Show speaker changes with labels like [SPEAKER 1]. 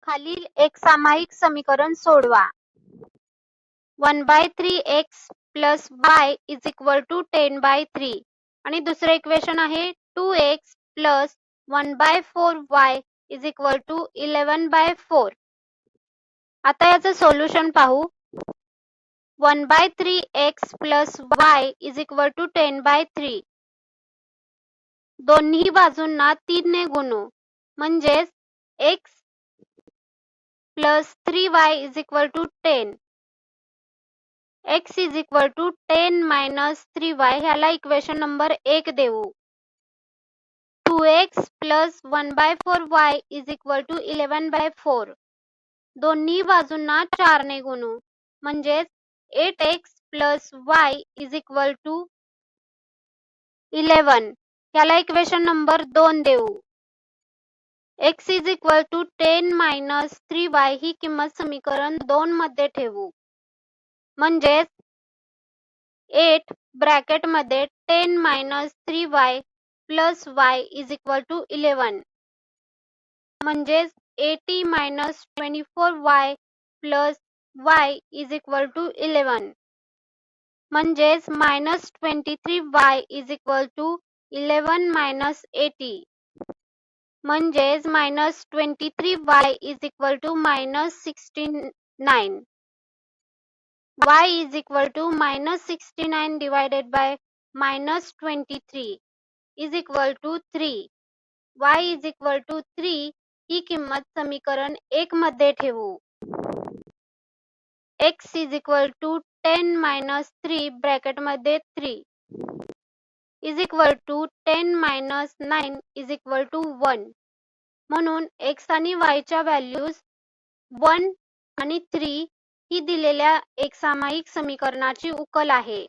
[SPEAKER 1] खालील एक सामायिक समीकरण सोडवा. 1/3x plus y is equal to 10/3 आणि दुसरे इक्वेशन आहे 2x plus 1/4y is equal to 11/4. आता याचं सोल्युशन पाहू. 1/3x plus y is equal to 10/3. दोन्ही बाजूंना 3 ने गुणू म्हणजेच x plus 3y is equal to 10. x is equal to 10 minus 3y ह्याला इक्वेशन नंबर 1 देऊ. 2x plus 1/4y is equal to 11/4. दोन्ही बाजूंना 4 ने गुणू म्हणजेच 8x plus y is equal to 11. ह्याला इक्वेशन नंबर 2 देऊ. x is equal to 10 minus 3y ही किंमत समीकरण 2 मध्ये ठेवू. म्हणजेच 8 ब्रॅकेट मध्ये 10 minus 3y plus y is equal to 11. म्हणजेच 80 minus 24y plus y is equal to 11. म्हणजेच minus 23y is equal to 11 minus 80. म्हणजेच minus 23y is equal to minus 69. y is equal to minus 69 divided by minus 23 is equal to 3. y is equal to 3 ही किंमत समीकरण 1 मध्ये ठेवू. x is equal to 10 minus 3 bracket मध्ये 3 is equal to 10 minus 9 is equal to 1. म्हणून x आणि y च्या values 1 आणि 3 ही दिलेल्या एक सामायिक समीकरणाची उकल आहे.